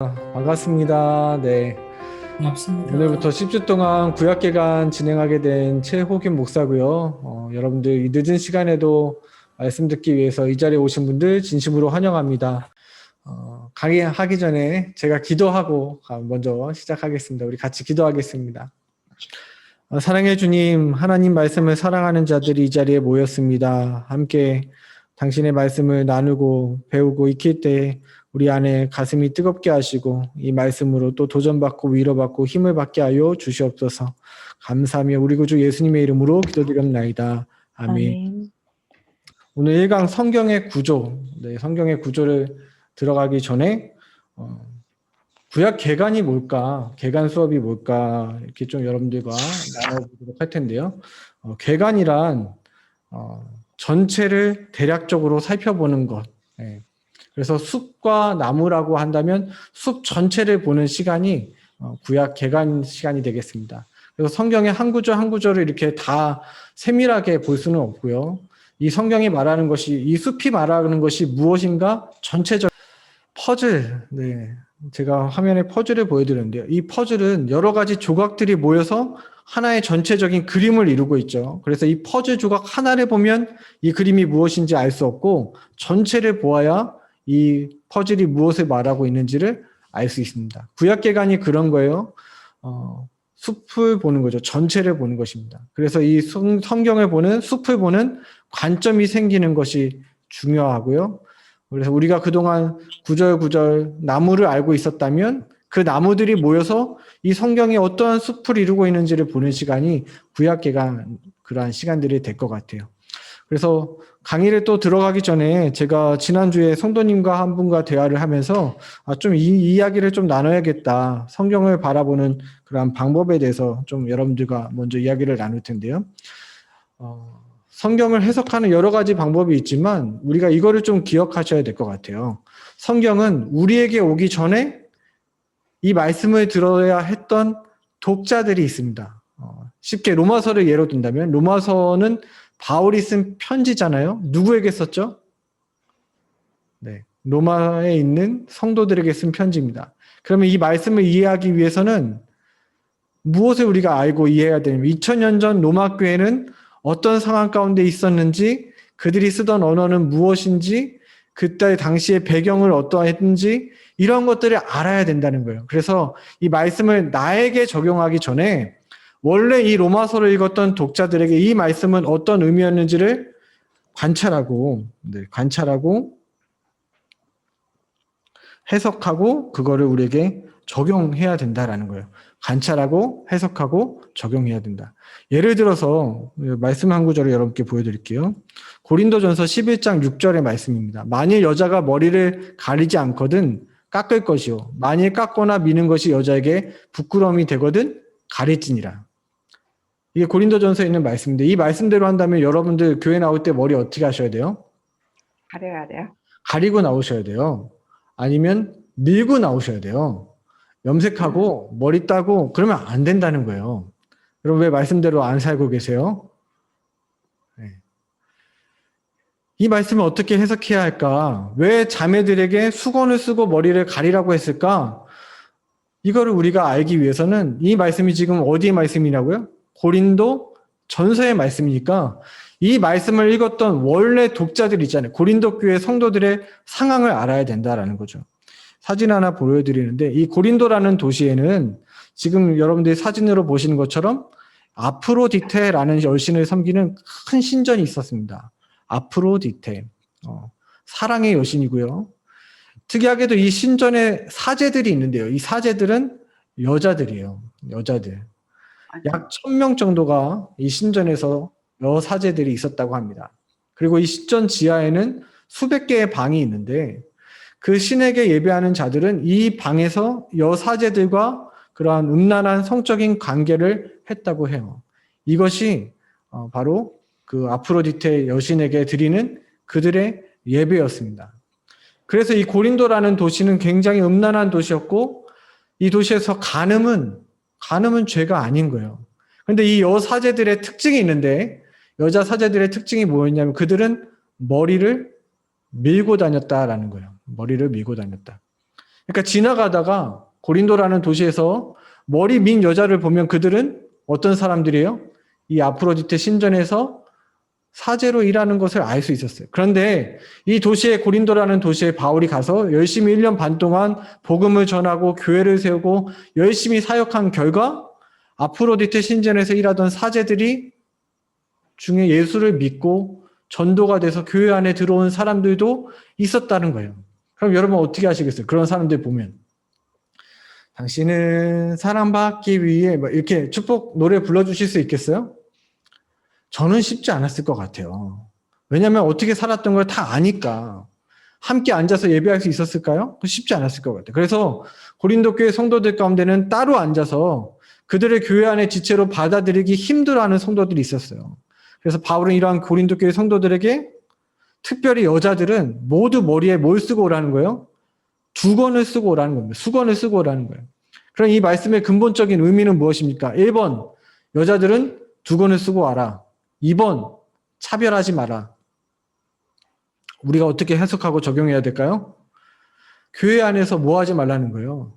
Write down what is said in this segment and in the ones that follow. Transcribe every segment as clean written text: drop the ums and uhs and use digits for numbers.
반갑습니다. 네. 반갑습니다. 오늘부터 10주 동안 구약개관 진행하게 된 최호김 목사고요. 여러분들 이 늦은 시간에도 말씀 듣기 위해서 이 자리에 오신 분들 진심으로 환영합니다. 강의하기 전에 제가 기도하고 먼저 시작하겠습니다. 우리 같이 기도하겠습니다. 사랑해 주님, 하나님 말씀을 사랑하는 자들이 이 자리에 모였습니다. 함께 당신의 말씀을 나누고 배우고 익힐 때 우리 안에 가슴이 뜨겁게 하시고 이 말씀으로 또 도전받고 위로받고 힘을 받게 하여 주시옵소서. 감사하며 우리 구주 예수님의 이름으로 기도드렸나이다. 아멘. 아멘. 오늘 1강 성경의 구조, 성경의 구조를 들어가기 전에 구약 개관이 뭘까, 개관 수업이 뭘까 이렇게 좀 여러분들과 나눠보도록 할 텐데요. 개관이란 전체를 대략적으로 살펴보는 것. 그래서 숲과 나무라고 한다면 숲 전체를 보는 시간이 구약 개관 시간이 되겠습니다. 그래서 성경의 한 구절 한 구절을 이렇게 다 세밀하게 볼 수는 없고요. 이 성경이 말하는 것이, 이 숲이 말하는 것이 무엇인가 전체적 퍼즐. 제가 화면에 퍼즐을 보여드렸는데요. 이 퍼즐은 여러 가지 조각들이 모여서 하나의 전체적인 그림을 이루고 있죠. 그래서 이 퍼즐 조각 하나를 보면 이 그림이 무엇인지 알 수 없고 전체를 보아야 이 퍼즐이 무엇을 말하고 있는지를 알 수 있습니다. 구약개관이 그런 거예요. 숲을 보는 거죠. 전체를 보는 것입니다. 그래서 이 성경을 보는, 숲을 보는 관점이 생기는 것이 중요하고요. 그래서 우리가 그동안 구절구절 나무를 알고 있었다면 그 나무들이 모여서 이 성경이 어떠한 숲을 이루고 있는지를 보는 시간이 구약개관 그러한 시간들이 될 것 같아요. 그래서 강의를 또 들어가기 전에 제가 지난주에 성도님과 한 분과 대화를 하면서 좀 이 이야기를 좀 나눠야겠다. 성경을 바라보는 그러한 방법에 대해서 좀 여러분들과 먼저 이야기를 나눌 텐데요. 성경을 해석하는 여러 가지 방법이 있지만 우리가 이거를 좀 기억하셔야 될 것 같아요. 성경은 우리에게 오기 전에 이 말씀을 들어야 했던 독자들이 있습니다. 쉽게 로마서를 예로 든다면 로마서는 바울이 쓴 편지잖아요. 누구에게 썼죠? 로마에 있는 성도들에게 쓴 편지입니다. 그러면 이 말씀을 이해하기 위해서는 무엇을 우리가 알고 이해해야 되냐면 2000년 전 로마 교회는 어떤 상황 가운데 있었는지, 그들이 쓰던 언어는 무엇인지, 그때 당시의 배경을 어떠했는지 이런 것들을 알아야 된다는 거예요. 그래서 이 말씀을 나에게 적용하기 전에 원래 이 로마서를 읽었던 독자들에게 이 말씀은 어떤 의미였는지를 관찰하고 해석하고 그거를 우리에게 적용해야 된다라는 거예요. 관찰하고 해석하고 적용해야 된다. 예를 들어서 말씀 한 구절을 여러분께 보여드릴게요. 고린도전서 11장 6절의 말씀입니다. 만일 여자가 머리를 가리지 않거든 깎을 것이요. 만일 깎거나 미는 것이 여자에게 부끄러움이 되거든 가릴지니라. 이게 고린도전서에 있는 말씀인데 이 말씀대로 한다면 여러분들 교회 나올 때 머리 어떻게 하셔야 돼요? 가려야 돼요. 가리고 나오셔야 돼요. 아니면 밀고 나오셔야 돼요. 염색하고 머리 따고 그러면 안 된다는 거예요. 여러분 왜 말씀대로 안 살고 계세요? 이 말씀을 어떻게 해석해야 할까? 왜 자매들에게 수건을 쓰고 머리를 가리라고 했을까? 이거를 우리가 알기 위해서는 이 말씀이 지금 어디의 말씀이라고요? 고린도 전서의 말씀이니까 이 말씀을 읽었던 원래 독자들 있잖아요. 고린도 교회 성도들의 상황을 알아야 된다라는 거죠. 사진 하나 보여드리는데 이 고린도라는 도시에는 지금 여러분들이 사진으로 보시는 것처럼 아프로디테라는 여신을 섬기는 큰 신전이 있었습니다. 아프로디테, 사랑의 여신이고요. 특이하게도 이 신전에 사제들이 있는데요. 이 사제들은 여자들이에요. 여자들. 약 1000명 정도가 이 신전에서 여사제들이 있었다고 합니다. 그리고 이 신전 지하에는 수백 개의 방이 있는데 그 신에게 예배하는 자들은 이 방에서 여사제들과 그러한 음란한 성적인 관계를 했다고 해요. 이것이 바로 그 아프로디테 여신에게 드리는 그들의 예배였습니다. 그래서 이 고린도라는 도시는 굉장히 음란한 도시였고 이 도시에서 간음은 죄가 아닌 거예요. 그런데 이 여사제들의 특징이 있는데 여자 사제들의 특징이 뭐였냐면 그들은 머리를 밀고 다녔다라는 거예요. 머리를 밀고 다녔다. 그러니까 지나가다가 고린도라는 도시에서 머리 민 여자를 보면 그들은 어떤 사람들이에요? 이 아프로디테 신전에서 사제로 일하는 것을 알 수 있었어요. 그런데 이 도시에 고린도라는 도시에 바울이 가서 열심히 1년 반 동안 복음을 전하고 교회를 세우고 열심히 사역한 결과 아프로디테 신전에서 일하던 사제들이 중에 예수를 믿고 전도가 돼서 교회 안에 들어온 사람들도 있었다는 거예요. 그럼 여러분 어떻게 하시겠어요? 그런 사람들 보면. 당신은 사랑받기 위해 이렇게 축복 노래 불러주실 수 있겠어요? 저는 쉽지 않았을 것 같아요. 왜냐하면 어떻게 살았던 걸 다 아니까. 함께 앉아서 예배할 수 있었을까요? 쉽지 않았을 것 같아요. 그래서 고린도 교회 성도들 가운데는 따로 앉아서 그들의 교회 안에 지체로 받아들이기 힘들어하는 성도들이 있었어요. 그래서 바울은 이러한 고린도 교회 성도들에게 특별히 여자들은 모두 머리에 뭘 쓰고 오라는 거예요? 두건을 쓰고 오라는 겁니다. 수건을 쓰고 오라는 거예요. 그럼 이 말씀의 근본적인 의미는 무엇입니까? 1번, 여자들은 두건을 쓰고 와라. 2번, 차별하지 마라. 우리가 어떻게 해석하고 적용해야 될까요? 교회 안에서 뭐 하지 말라는 거예요?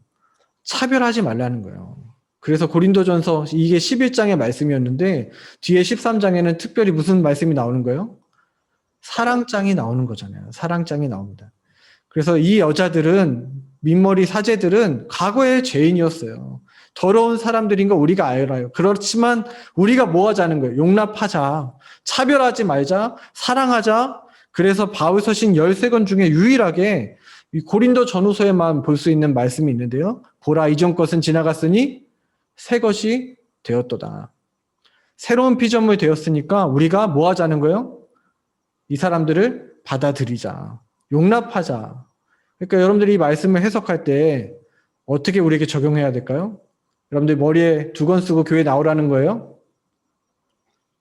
차별하지 말라는 거예요. 그래서 고린도전서 이게 11장의 말씀이었는데 뒤에 13장에는 특별히 무슨 말씀이 나오는 거예요? 사랑장이 나오는 거잖아요. 사랑장이 나옵니다. 그래서 이 여자들은 민머리 사제들은 과거의 죄인이었어요. 더러운 사람들인 거 우리가 알아요. 그렇지만 우리가 뭐 하자는 거예요? 용납하자. 차별하지 말자. 사랑하자. 그래서 바울 서신 13권 중에 유일하게 이 고린도 전후서에만 볼 수 있는 말씀이 있는데요. 보라 이전 것은 지나갔으니 새 것이 되었도다. 새로운 피조물 되었으니까 우리가 뭐 하자는 거예요? 이 사람들을 받아들이자. 용납하자. 그러니까 여러분들이 이 말씀을 해석할 때 어떻게 우리에게 적용해야 될까요? 여러분들 머리에 두건 쓰고 교회 나오라는 거예요?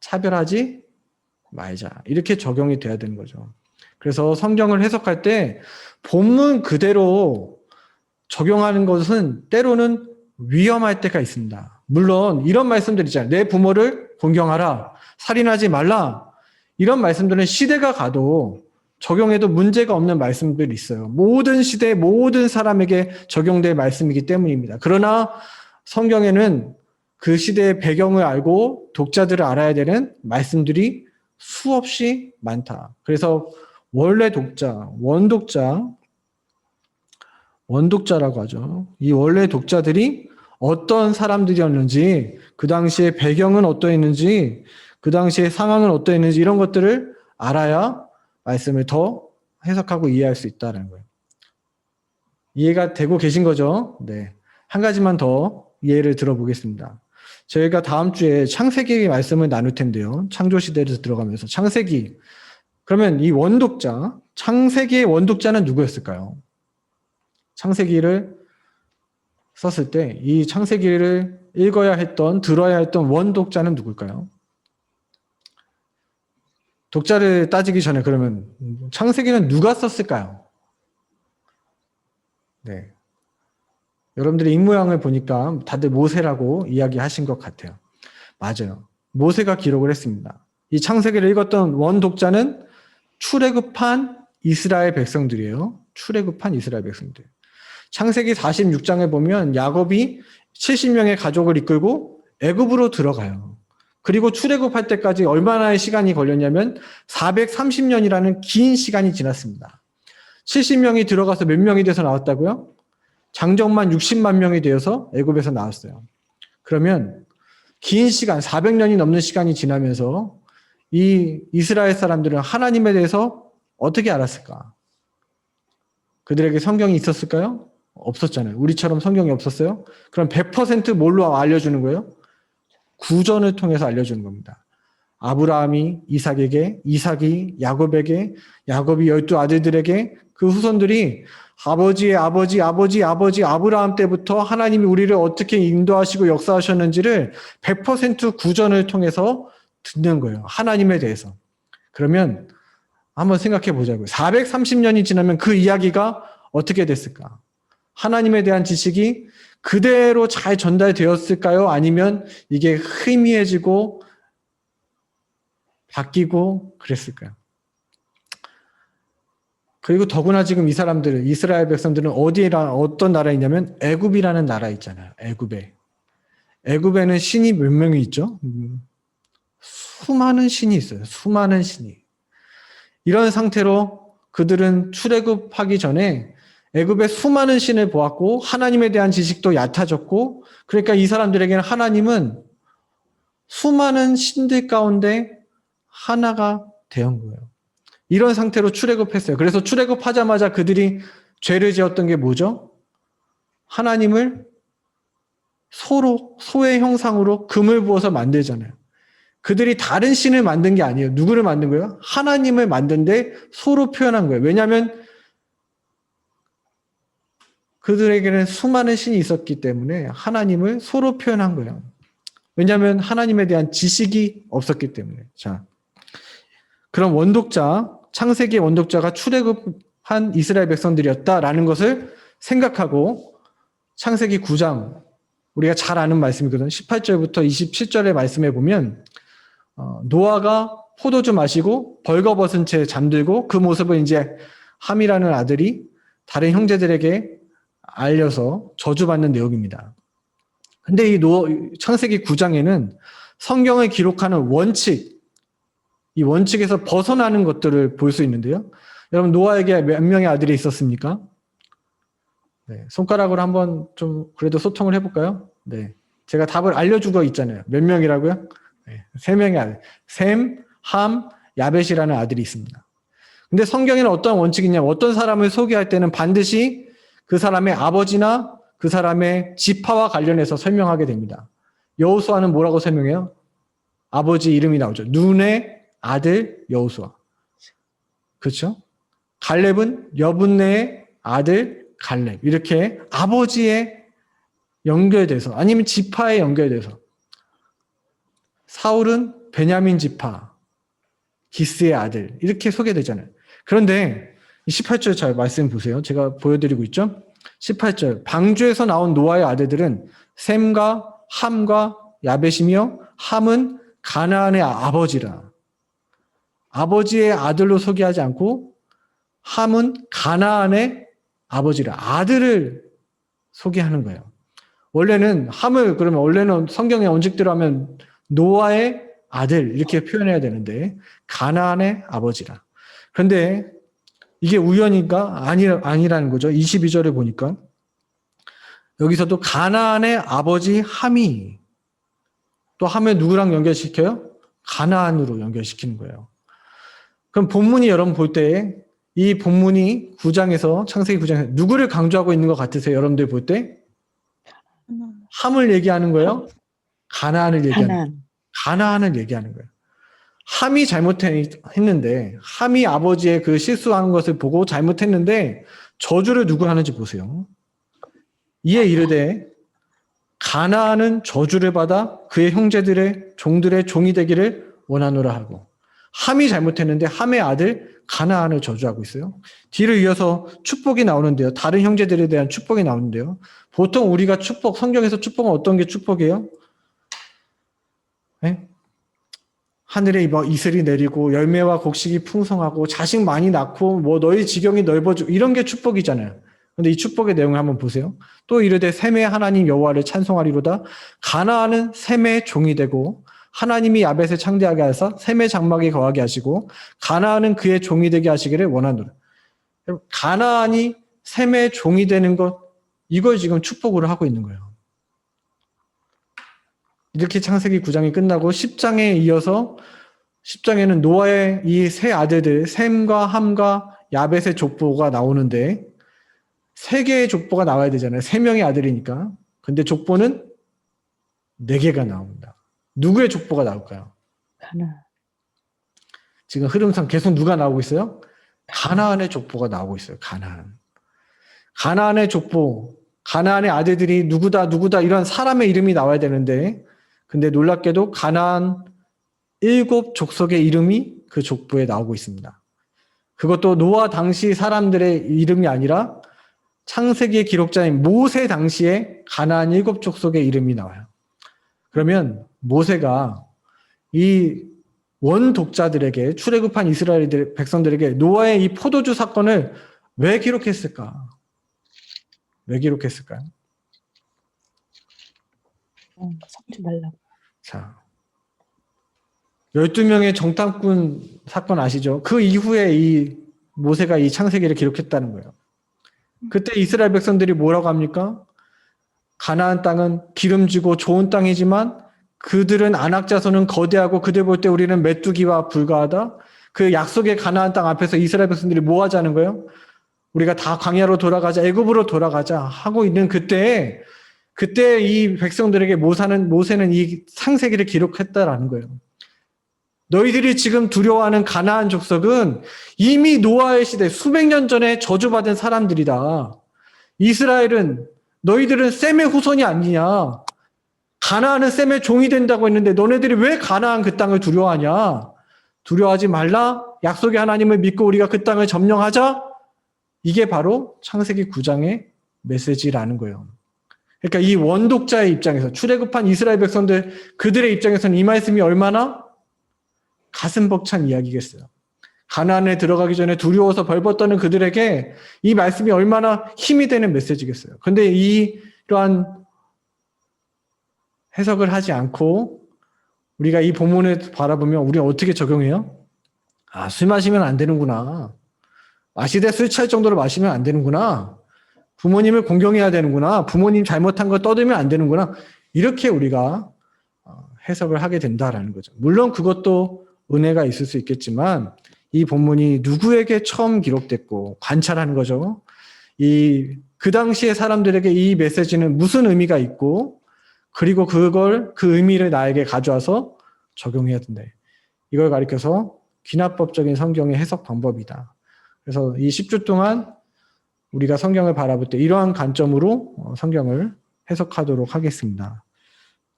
차별하지 말자. 이렇게 적용이 돼야 되는 거죠. 그래서 성경을 해석할 때 본문 그대로 적용하는 것은 때로는 위험할 때가 있습니다. 물론 이런 말씀들 있잖아요. 내 부모를 존경하라. 살인하지 말라. 이런 말씀들은 시대가 가도 적용해도 문제가 없는 말씀들이 있어요. 모든 시대, 모든 사람에게 적용될 말씀이기 때문입니다. 그러나 성경에는 그 시대의 배경을 알고 독자들을 알아야 되는 말씀들이 수없이 많다. 그래서 원래 독자, 원독자라고 하죠. 이 원래 독자들이 어떤 사람들이었는지, 그 당시의 배경은 어떠했는지, 그 당시의 상황은 어떠했는지 이런 것들을 알아야 말씀을 더 해석하고 이해할 수 있다는 거예요. 이해가 되고 계신 거죠? 네. 한 가지만 더 이해를 들어보겠습니다. 저희가 다음 주에 창세기 말씀을 나눌 텐데요. 창조시대에서 들어가면서 창세기. 그러면 이 원독자, 창세기의 원독자는 누구였을까요? 창세기를 썼을 때 이 창세기를 읽어야 했던, 들어야 했던 원독자는 누굴까요? 독자를 따지기 전에 그러면 창세기는 누가 썼을까요? 네. 여러분들의 입모양을 보니까 다들 모세라고 이야기하신 것 같아요. 맞아요. 모세가 기록을 했습니다. 이 창세기를 읽었던 원독자는 출애굽한 이스라엘 백성들이에요. 출애굽한 이스라엘 백성들. 창세기 46장에 보면 야곱이 70명의 가족을 이끌고 애굽으로 들어가요. 그리고 출애굽할 때까지 얼마나의 시간이 걸렸냐면 430년이라는 긴 시간이 지났습니다. 70명이 들어가서 몇 명이 돼서 나왔다고요? 장정만 60만 명이 되어서 애굽에서 나왔어요. 그러면 긴 시간, 400년이 넘는 시간이 지나면서 이 이스라엘 사람들은 하나님에 대해서 어떻게 알았을까? 그들에게 성경이 있었을까요? 없었잖아요. 우리처럼 성경이 없었어요? 그럼 100% 뭘로 알려주는 거예요? 구전을 통해서 알려주는 겁니다. 아브라함이 이삭에게, 이삭이 야곱에게, 야곱이 12 아들들에게, 그 후손들이 아버지의 아버지 아브라함 때부터 하나님이 우리를 어떻게 인도하시고 역사하셨는지를 100% 구전을 통해서 듣는 거예요. 하나님에 대해서. 그러면 한번 생각해 보자고요. 430년이 지나면 그 이야기가 어떻게 됐을까? 하나님에 대한 지식이 그대로 잘 전달되었을까요? 아니면 이게 희미해지고 바뀌고 그랬을까요? 그리고 더구나 지금 이 사람들은, 이스라엘 백성들은 어떤 나라에 있냐면 애굽이라는 나라 있잖아요. 애굽에는 신이 몇 명이 있죠? 수많은 신이 있어요. 수많은 신이. 이런 상태로 그들은 출애굽하기 전에 애굽의 수많은 신을 보았고 하나님에 대한 지식도 얕아졌고, 그러니까 이 사람들에게는 하나님은 수많은 신들 가운데 하나가 되었던 거예요. 이런 상태로 출애굽했어요. 그래서 출애굽하자마자 그들이 죄를 지었던 게 뭐죠? 하나님을 소의 형상으로 금을 부어서 만들잖아요. 그들이 다른 신을 만든 게 아니에요. 누구를 만든 거예요? 하나님을 만든데 소로 표현한 거예요. 왜냐하면 그들에게는 수많은 신이 있었기 때문에 하나님을 소로 표현한 거예요. 왜냐하면 하나님에 대한 지식이 없었기 때문에. 자, 그럼 창세기의 원독자가 출애굽한 이스라엘 백성들이었다라는 것을 생각하고 창세기 9장, 우리가 잘 아는 말씀이거든요. 18절부터 27절의 말씀에 보면 노아가 포도주 마시고 벌거벗은 채 잠들고 그 모습을 이제 함이라는 아들이 다른 형제들에게 알려서 저주받는 내용입니다. 근데 이 창세기 9장에는 성경을 기록하는 이 원칙에서 벗어나는 것들을 볼 수 있는데요. 여러분, 노아에게 몇 명의 아들이 있었습니까? 네, 손가락으로 한번 좀 그래도 소통을 해볼까요? 네, 제가 답을 알려주고 있잖아요. 몇 명이라고요? 네, 3명의 아들. 셈, 함, 야벳이라는 아들이 있습니다. 근데 성경에는 어떤 원칙이 있냐면 어떤 사람을 소개할 때는 반드시 그 사람의 아버지나 그 사람의 지파와 관련해서 설명하게 됩니다. 여호수아는 뭐라고 설명해요? 아버지 이름이 나오죠. 눈의 아들 여호수아. 그렇죠? 갈렙은 여분네의 아들 갈렙. 이렇게 아버지에 연결돼서 아니면 지파에 연결돼서. 사울은 베냐민 지파, 기스의 아들 이렇게 소개되잖아요. 그런데 18절 잘 말씀 보세요. 제가 보여드리고 있죠. 18절 방주에서 나온 노아의 아들들은 셈과 함과 야벳이며 함은 가나안의 아버지라. 아버지의 아들로 소개하지 않고 함은 가나안의 아버지라. 아들을 소개하는 거예요. 원래는 성경의 원칙대로 하면 노아의 아들 이렇게 표현해야 되는데 가나안의 아버지라. 그런데 이게 우연인가? 아니라는 거죠. 22절에 보니까 여기서도 가나안의 아버지 함이 또 함을 누구랑 연결시켜요? 가나안으로 연결시키는 거예요. 그럼 본문이 여러분 볼 때 이 본문이 창세기 9장에서 누구를 강조하고 있는 것 같으세요? 여러분들 볼 때? 함을 얘기하는 거예요? 가나안을 얘기하는 거예요. 함이 잘못했는데 함이 아버지의 그 실수하는 것을 보고 잘못했는데 저주를 누구 하는지 보세요. 이에 이르되 가나안은 저주를 받아 그의 형제들의 종들의 종이 되기를 원하노라 하고, 함이 잘못했는데 함의 아들 가나안을 저주하고 있어요. 뒤를 이어서 축복이 나오는데요. 다른 형제들에 대한 축복이 나오는데요. 보통 우리가 성경에서 축복은 어떤 게 축복이에요? 네? 하늘에 이슬이 내리고 열매와 곡식이 풍성하고 자식 많이 낳고 너희 지경이 넓어지고 이런 게 축복이잖아요. 그런데 이 축복의 내용을 한번 보세요. 또 이르되 셈의 하나님 여호와를 찬송하리로다. 가나안은 셈의 종이 되고 하나님이 야벳을 창대하게 하사 셈의 장막에 거하게 하시고 가나안은 그의 종이 되게 하시기를 원하노라. 가나안이 셈의 종이 되는 것, 이걸 지금 축복으로 하고 있는 거예요. 이렇게 창세기 9장이 끝나고 10장에 이어서 10장에는 노아의 이 세 아들들 셈과 함과 야벳의 족보가 나오는데 3개의 족보가 나와야 되잖아요. 3명의 아들이니까. 근데 족보는 4개가 나옵니다. 누구의 족보가 나올까요? 지금 흐름상 계속 누가 나오고 있어요? 가나안의 족보가 나오고 있어요. 가나안의 족보, 가나안의 아들들이 누구다 이런 사람의 이름이 나와야 되는데, 근데 놀랍게도 가나안 7 족속의 이름이 그 족보에 나오고 있습니다. 그것도 노아 당시 사람들의 이름이 아니라 창세기의 기록자인 모세 당시에 가나안 7 족속의 이름이 나와요. 그러면 모세가 이 원독자들에게, 출애굽한 이스라엘 백성들에게 노아의 이 포도주 사건을 왜 기록했을까? 왜 기록했을까요? 섞지 말라고. 자, 12명의 정탐꾼 사건 아시죠? 그 이후에 이 모세가 이 창세기를 기록했다는 거예요. 그때 이스라엘 백성들이 뭐라고 합니까? 가나안 땅은 기름지고 좋은 땅이지만 그들은 안악자손은 거대하고 그들 볼 때 우리는 메뚜기와 불과하다. 그 약속의 가나안 땅 앞에서 이스라엘 백성들이 뭐 하자는 거예요? 우리가 다 광야로 돌아가자, 애굽으로 돌아가자 하고 있는 그때 이 백성들에게 모세는 이 창세기를 기록했다라는 거예요. 너희들이 지금 두려워하는 가나안 족속은 이미 노아의 시대 수백 년 전에 저주받은 사람들이다. 이스라엘은 너희들은 셈의 후손이 아니냐. 가나안은 셈의 종이 된다고 했는데 너네들이 왜 가나안 그 땅을 두려워하냐. 두려워하지 말라. 약속의 하나님을 믿고 우리가 그 땅을 점령하자. 이게 바로 창세기 9장의 메시지라는 거예요. 그러니까 이 원독자의 입장에서 출애굽한 이스라엘 백성들 그들의 입장에서는 이 말씀이 얼마나 가슴 벅찬 이야기겠어요. 가나안에 들어가기 전에 두려워서 벌벌 떠는 그들에게 이 말씀이 얼마나 힘이 되는 메시지겠어요. 근데 이러한 해석을 하지 않고 우리가 이 본문을 바라보면 우리는 어떻게 적용해요? 아, 술 마시면 안 되는구나. 마시되 술 취할 정도로 마시면 안 되는구나. 부모님을 공경해야 되는구나. 부모님 잘못한 거 떠들면 안 되는구나. 이렇게 우리가 해석을 하게 된다라는 거죠. 물론 그것도 은혜가 있을 수 있겠지만 이 본문이 누구에게 처음 기록됐고 관찰하는 거죠. 그 당시의 사람들에게 이 메시지는 무슨 의미가 있고 그리고 그 의미를 나에게 가져와서 적용해야 된다. 이걸 가리켜서 귀납법적인 성경의 해석 방법이다. 그래서 이 10주 동안 우리가 성경을 바라볼 때 이러한 관점으로 성경을 해석하도록 하겠습니다.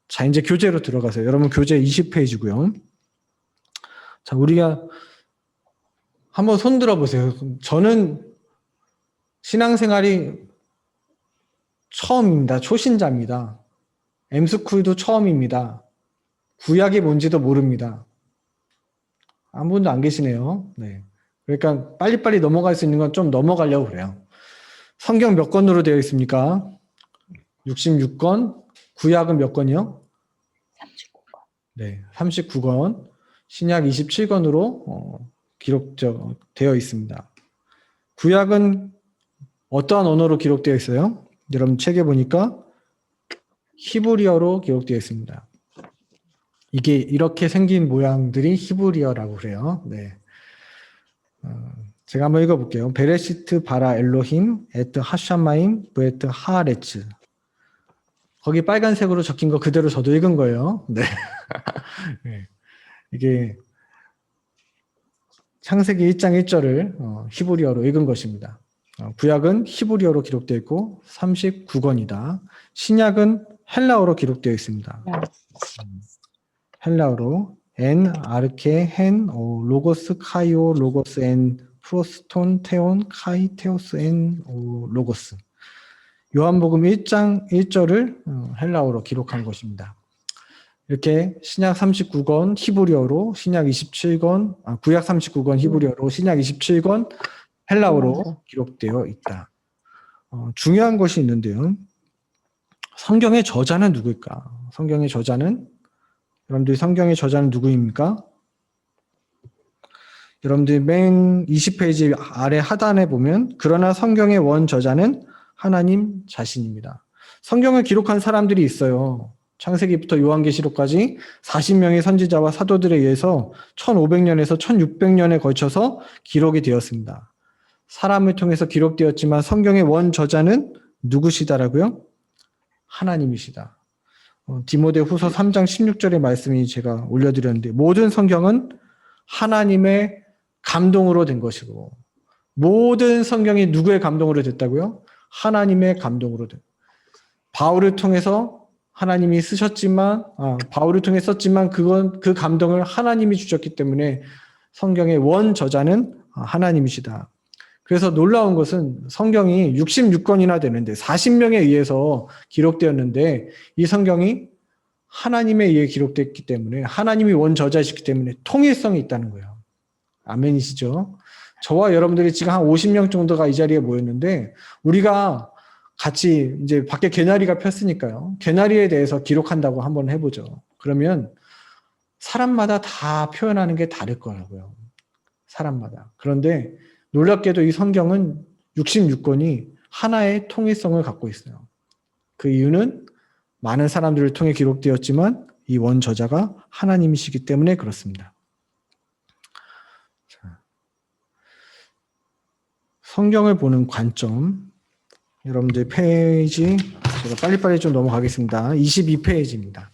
자, 이제 교재로 들어가세요. 여러분 교재 20페이지고요. 자, 우리가 한번 손 들어보세요. 저는 신앙생활이 처음입니다. 초신자입니다. M스쿨도 처음입니다. 구약이 뭔지도 모릅니다. 아무분도 안 계시네요. 네. 그러니까 빨리빨리 넘어갈 수 있는 건 좀 넘어가려고 그래요. 성경 몇 권으로 되어 있습니까? 66권. 구약은 몇 권이요? 39권. 네, 39권. 신약 27권으로 기록되어 있습니다. 구약은 어떠한 언어로 기록되어 있어요? 여러분 책에 보니까 히브리어로 기록되어 있습니다. 이게 이렇게 생긴 모양들이 히브리어라고 그래요. 네. 제가 한번 읽어볼게요. 베레시트 바라 엘로힘 에트 하샤마임 브에트 하레츠. 거기 빨간색으로 적힌 거 그대로 저도 읽은 거예요. 네. 네. 이게 창세기 1장 1절을 히브리어로 읽은 것입니다. 구약은 히브리어로 기록되어 있고 39권이다. 신약은 헬라어로 기록되어 있습니다. 헬라어로 엔 아르케 헨 로고스 카이오 로고스 엔 프로스톤 테온 카이 테오스 엔 로고스. 요한복음 1장 1절을 헬라어로 기록한 것입니다. 이렇게 신약 39권 히브리어로 신약 27권 구약 39권 히브리어로 신약 27권 헬라어로 기록되어 있다. 중요한 것이 있는데요. 성경의 저자는 누구일까? 여러분들 성경의 저자는 누구입니까? 여러분들 맨 20페이지 아래 하단에 보면 그러나 성경의 원 저자는 하나님 자신입니다. 성경을 기록한 사람들이 있어요. 창세기부터 요한계시록까지 40명의 선지자와 사도들에 의해서 1500년에서 1600년에 걸쳐서 기록이 되었습니다. 사람을 통해서 기록되었지만 성경의 원 저자는 누구시다라고요? 하나님이시다. 디모데후서 3장 16절의 말씀이 제가 올려드렸는데 모든 성경은 하나님의 감동으로 된 것이고 모든 성경이 누구의 감동으로 됐다고요? 하나님의 감동으로 된. 바울을 통해서 하나님이 쓰셨지만 바울을 통해 썼지만 그 감동을 하나님이 주셨기 때문에 성경의 원 저자는 하나님이시다. 그래서 놀라운 것은 성경이 66권이나 되는데 40명에 의해서 기록되었는데 이 성경이 하나님에 의해 기록됐기 때문에 하나님이 원저자이시기 때문에 통일성이 있다는 거예요. 아멘이시죠? 저와 여러분들이 지금 한 50명 정도가 이 자리에 모였는데 우리가 같이 이제 밖에 개나리가 폈으니까요. 개나리에 대해서 기록한다고 한번 해보죠. 그러면 사람마다 다 표현하는 게 다를 거라고요. 사람마다. 그런데 놀랍게도 이 성경은 66권이 하나의 통일성을 갖고 있어요. 그 이유는 많은 사람들을 통해 기록되었지만 이 원저자가 하나님이시기 때문에 그렇습니다. 자, 성경을 보는 관점. 여러분들 페이지 제가 빨리빨리 좀 넘어가겠습니다. 22페이지입니다.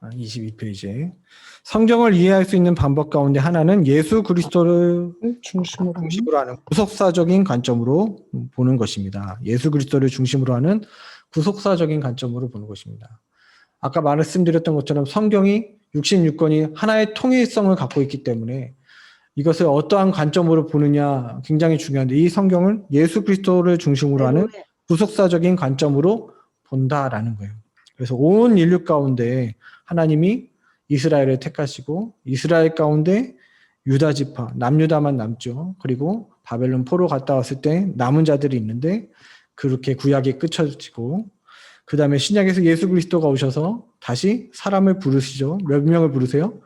22페이지. 성경을 이해할 수 있는 방법 가운데 하나는 예수 그리스도를 중심으로 중심으로 하는 구속사적인 관점으로 보는 것입니다. 예수 그리스도를 중심으로 하는 구속사적인 관점으로 보는 것입니다. 아까 말씀드렸던 것처럼 성경이 66권이 하나의 통일성을 갖고 있기 때문에 이것을 어떠한 관점으로 보느냐 굉장히 중요한데 이 성경을 예수 그리스도를 중심으로 하는 구속사적인 관점으로 본다라는 거예요. 그래서 온 인류 가운데 하나님이 이스라엘을 택하시고 이스라엘 가운데 유다 지파, 남유다만 남죠. 그리고 바벨론 포로 갔다 왔을 때 남은 자들이 있는데 그렇게 구약이 끝쳐지고 그 다음에 신약에서 예수 그리스도가 오셔서 다시 사람을 부르시죠. 몇 명을 부르세요?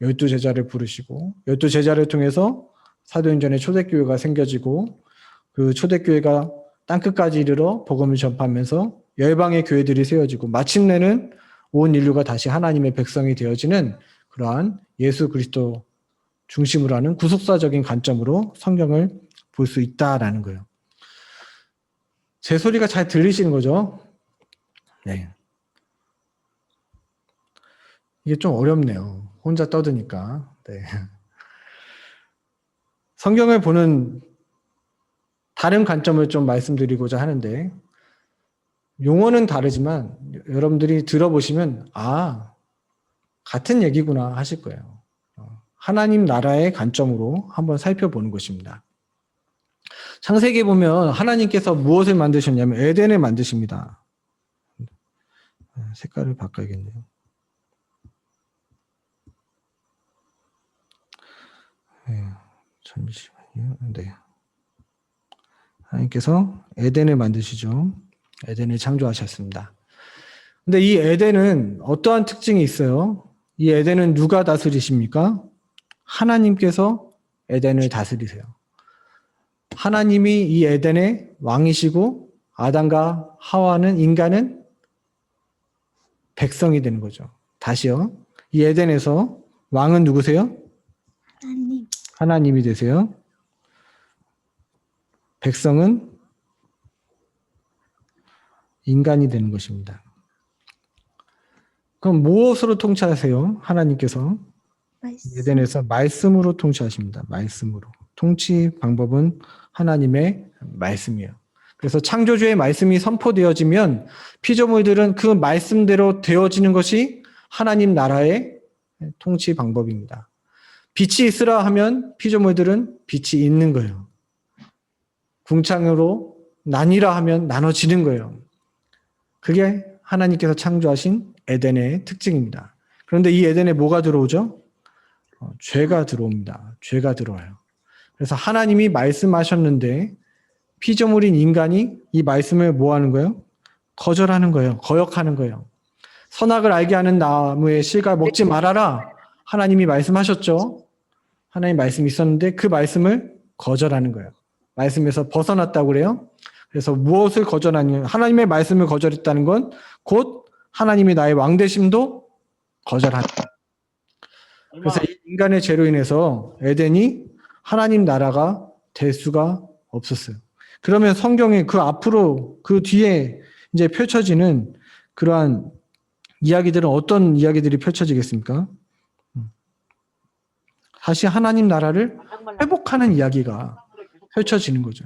12제자를 부르시고 12제자를 통해서 사도행전의 초대교회가 생겨지고 그 초대교회가 땅끝까지 이르러 복음을 전파하면서 열방의 교회들이 세워지고 마침내는 온 인류가 다시 하나님의 백성이 되어지는 그러한 예수 그리스도 중심으로 하는 구속사적인 관점으로 성경을 볼 수 있다라는 거예요. 제 소리가 잘 들리시는 거죠? 네. 이게 좀 어렵네요. 혼자 떠드니까. 네. 성경을 보는 다른 관점을 좀 말씀드리고자 하는데 용어는 다르지만 여러분들이 들어보시면 같은 얘기구나 하실 거예요. 하나님 나라의 관점으로 한번 살펴보는 것입니다. 창세기에 보면 하나님께서 무엇을 만드셨냐면 에덴을 만드십니다. 색깔을 바꿔야겠네요. 네, 잠시만요. 네. 하나님께서 에덴을 만드시죠. 에덴을 창조하셨습니다. 근데 이 에덴은 어떠한 특징이 있어요? 이 에덴은 누가 다스리십니까? 하나님께서 에덴을 다스리세요. 하나님이 이 에덴의 왕이시고 아담과 하와는 인간은 백성이 되는 거죠. 다시요. 이 에덴에서 왕은 누구세요? 하나님. 하나님이 되세요. 백성은 인간이 되는 것입니다. 그럼 무엇으로 통치하세요? 하나님께서 에덴에서 말씀으로 통치하십니다. 말씀으로. 통치 방법은 하나님의 말씀이에요. 그래서 창조주의 말씀이 선포되어지면 피조물들은 그 말씀대로 되어지는 것이 하나님 나라의 통치 방법입니다. 빛이 있으라 하면 피조물들은 빛이 있는 거예요. 궁창으로 나뉘라 하면 나눠지는 거예요. 그게 하나님께서 창조하신 에덴의 특징입니다. 그런데 이 에덴에 뭐가 들어오죠? 죄가 들어옵니다. 죄가 들어와요. 그래서 하나님이 말씀하셨는데 피조물인 인간이 이 말씀을 뭐 하는 거예요? 거절하는 거예요. 거역하는 거예요. 선악을 알게 하는 나무의 실과 먹지 말아라. 하나님이 말씀하셨죠. 하나님 말씀이 있었는데 그 말씀을 거절하는 거예요. 말씀에서 벗어났다고 그래요. 그래서 무엇을 거절하냐? 하나님의 말씀을 거절했다는 건 곧 하나님이 나의 왕되심도 거절한다. 그래서 이 인간의 죄로 인해서 에덴이 하나님 나라가 될 수가 없었어요. 그러면 성경에 그 앞으로 그 뒤에 이제 펼쳐지는 그러한 이야기들은 어떤 이야기들이 펼쳐지겠습니까? 다시 하나님 나라를 회복하는 이야기가 펼쳐지는 거죠.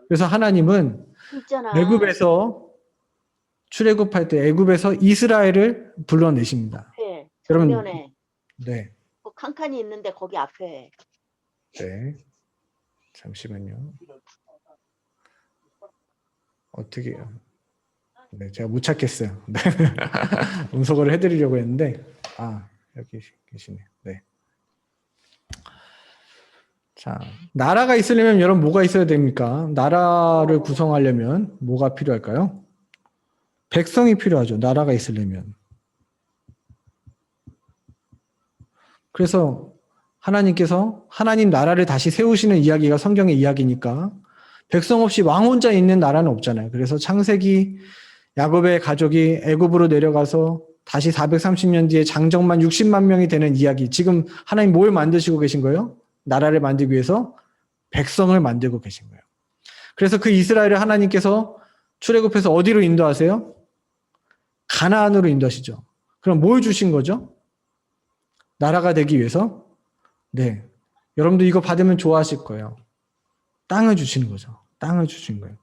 그래서 하나님은 애굽에서 출애굽할 때 애굽에서 이스라엘을 불러내십니다. 여러분, 정면에 네, 그 칸칸이 있는데 거기 앞에 네, 잠시만요. 어떻게 해요? 네, 제가 못 찾겠어요. 네. 음소거를 해드리려고 했는데, 여기 계시네요. 네. 자, 나라가 있으려면 여러분 뭐가 있어야 됩니까? 나라를 구성하려면 뭐가 필요할까요? 백성이 필요하죠. 나라가 있으려면. 그래서 하나님께서 하나님 나라를 다시 세우시는 이야기가 성경의 이야기니까 백성 없이 왕 혼자 있는 나라는 없잖아요. 그래서 창세기 야곱의 가족이 애굽으로 내려가서 다시 430년 뒤에 장정만 60만 명이 되는 이야기. 지금 하나님 뭘 만드시고 계신 거예요? 나라를 만들기 위해서 백성을 만들고 계신 거예요. 그래서 그 이스라엘을 하나님께서 출애굽해서 어디로 인도하세요? 가나안으로 인도하시죠. 그럼 뭘 주신 거죠? 나라가 되기 위해서? 네. 여러분도 이거 받으면 좋아하실 거예요. 땅을 주시는 거죠. 땅을 주신 거예요.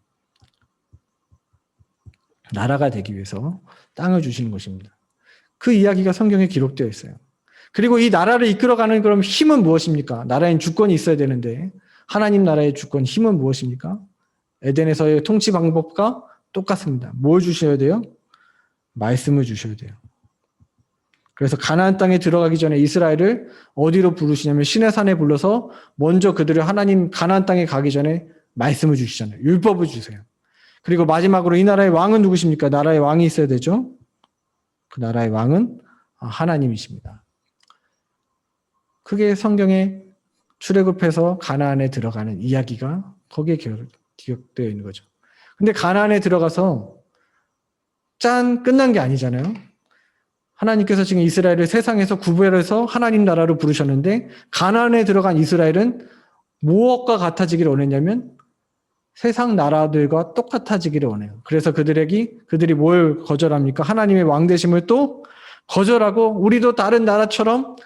나라가 되기 위해서 땅을 주시는 것입니다. 그 이야기가 성경에 기록되어 있어요. 그리고 이 나라를 이끌어가는 그럼 힘은 무엇입니까? 나라엔 주권이 있어야 되는데 하나님 나라의 주권, 힘은 무엇입니까? 에덴에서의 통치 방법과 똑같습니다. 뭘 주셔야 돼요? 말씀을 주셔야 돼요. 그래서 가나안 땅에 들어가기 전에 이스라엘을 어디로 부르시냐면 시내산에 불러서 먼저 그들을 하나님 가나안 땅에 가기 전에 말씀을 주시잖아요. 율법을 주세요. 그리고 마지막으로 이 나라의 왕은 누구십니까? 나라의 왕이 있어야 되죠. 그 나라의 왕은 하나님이십니다. 그게 성경에 출애굽해서 가나안에 들어가는 이야기가 거기에 기록되어 있는 거죠. 근데 가나안에 들어가서 짠 끝난 게 아니잖아요. 하나님께서 지금 이스라엘을 세상에서 구별해서 하나님 나라로 부르셨는데 가나안에 들어간 이스라엘은 무엇과 같아지기를 원했냐면 세상 나라들과 똑같아지기를 원해요. 그래서 그들이 뭘 거절합니까? 하나님의 왕 되심을 또 거절하고 우리도 다른 나라처럼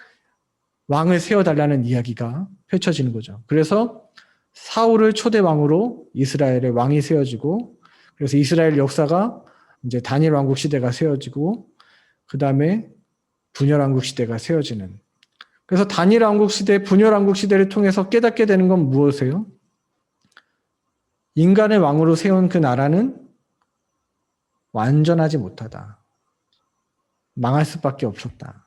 왕을 세워달라는 이야기가 펼쳐지는 거죠. 그래서 사울을 초대 왕으로 이스라엘의 왕이 세워지고 그래서 이스라엘 역사가 이제 단일 왕국 시대가 세워지고 그 다음에 분열 왕국 시대가 세워지는. 그래서 단일 왕국 시대, 분열 왕국 시대를 통해서 깨닫게 되는 건 무엇이에요? 인간의 왕으로 세운 그 나라는 완전하지 못하다. 망할 수밖에 없었다.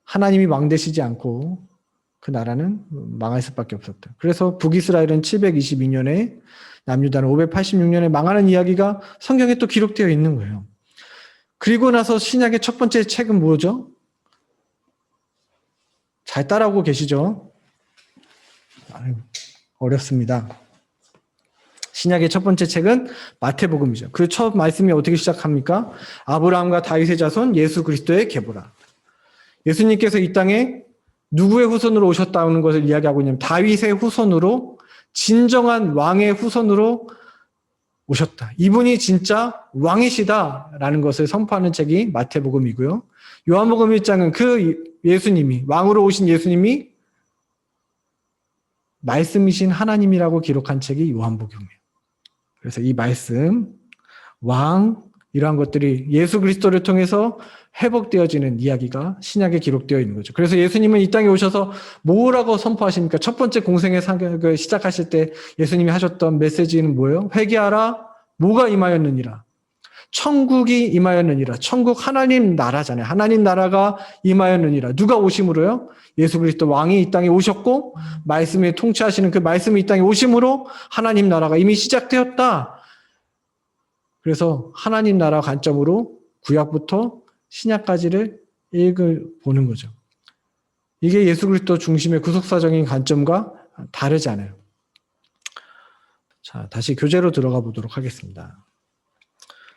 하나님이 왕 되시지 않고 그 나라는 망할 수밖에 없었다. 그래서 북이스라엘은 722년에 남유다는 586년에 망하는 이야기가 성경에 또 기록되어 있는 거예요. 그리고 나서 신약의 첫 번째 책은 뭐죠? 잘 따라오고 계시죠? 어렵습니다. 신약의 첫 번째 책은 마태복음이죠. 그 첫 말씀이 어떻게 시작합니까? 아브라함과 다윗의 자손 예수 그리스도의 계보라. 예수님께서 이 땅에 누구의 후손으로 오셨다는 것을 이야기하고 있냐면 다윗의 후손으로 진정한 왕의 후손으로 오셨다. 이분이 진짜 왕이시다라는 것을 선포하는 책이 마태복음이고요. 요한복음 1장은 그 예수님이 왕으로 오신 예수님이 말씀이신 하나님이라고 기록한 책이 요한복음이에요. 그래서 이 말씀, 왕 이러한 것들이 예수 그리스도를 통해서 회복되어지는 이야기가 신약에 기록되어 있는 거죠. 그래서 예수님은 이 땅에 오셔서 뭐라고 선포하십니까? 첫 번째 공생의 사역을 시작하실 때 예수님이 하셨던 메시지는 뭐예요? 회개하라, 뭐가 임하였느니라. 천국이 임하였느니라. 천국 하나님 나라잖아요. 하나님 나라가 임하였느니라. 누가 오심으로요? 예수 그리스도 왕이 이 땅에 오셨고 말씀에 통치하시는 그 말씀이 이 땅에 오심으로 하나님 나라가 이미 시작되었다. 그래서 하나님 나라 관점으로 구약부터 신약까지를 읽어보는 거죠. 이게 예수 그리스도 중심의 구속사적인 관점과 다르지 않아요. 자, 다시 교재로 들어가 보도록 하겠습니다.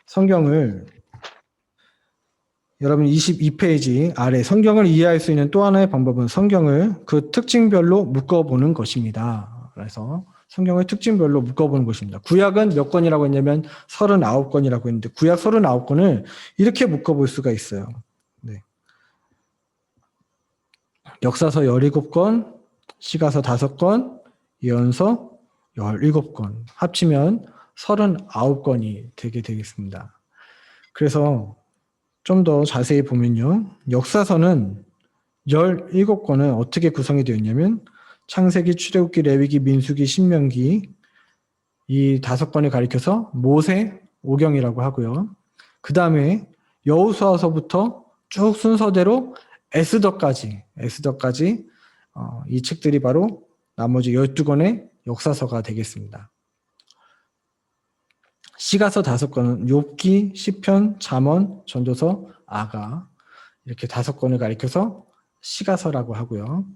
성경을 여러분 22페이지 아래 성경을 이해할 수 있는 또 하나의 방법은 성경을 그 특징별로 묶어보는 것입니다. 그래서 성경을 특징별로 묶어보는 것입니다. 구약은 몇 권이라고 했냐면 39권이라고 했는데 구약 39권을 이렇게 묶어볼 수가 있어요. 네. 역사서 17권, 시가서 5권, 예언서 17권 합치면 39권이 되게 되겠습니다. 그래서 좀 더 자세히 보면요. 역사서는 17권은 어떻게 구성이 되어 있냐면 창세기, 출애굽기, 레위기, 민수기, 신명기 이 5권을 가리켜서 모세, 오경이라고 하고요. 그 다음에 여호수아서부터 쭉 순서대로 에스더까지 이 책들이 바로 나머지 12권의 역사서가 되겠습니다. 시가서 5권은 욥기, 시편, 잠언, 전도서, 아가 이렇게 5권을 가리켜서 시가서라고 하고요.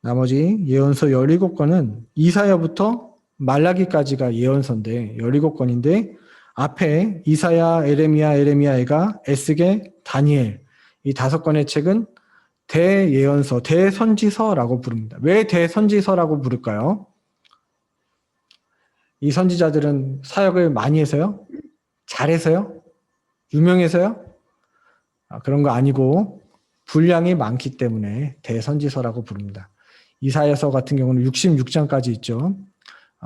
나머지 예언서 17권은 이사야부터 말라기까지가 예언서인데 17권인데 앞에 이사야, 에레미야, 에스겔, 다니엘 이 5권의 책은 대예언서, 대선지서라고 부릅니다. 왜 대선지서라고 부를까요? 이 선지자들은 사역을 많이 해서요? 잘해서요? 유명해서요? 그런 거 아니고 분량이 많기 때문에 대선지서라고 부릅니다. 이사야서 같은 경우는 66장까지 있죠.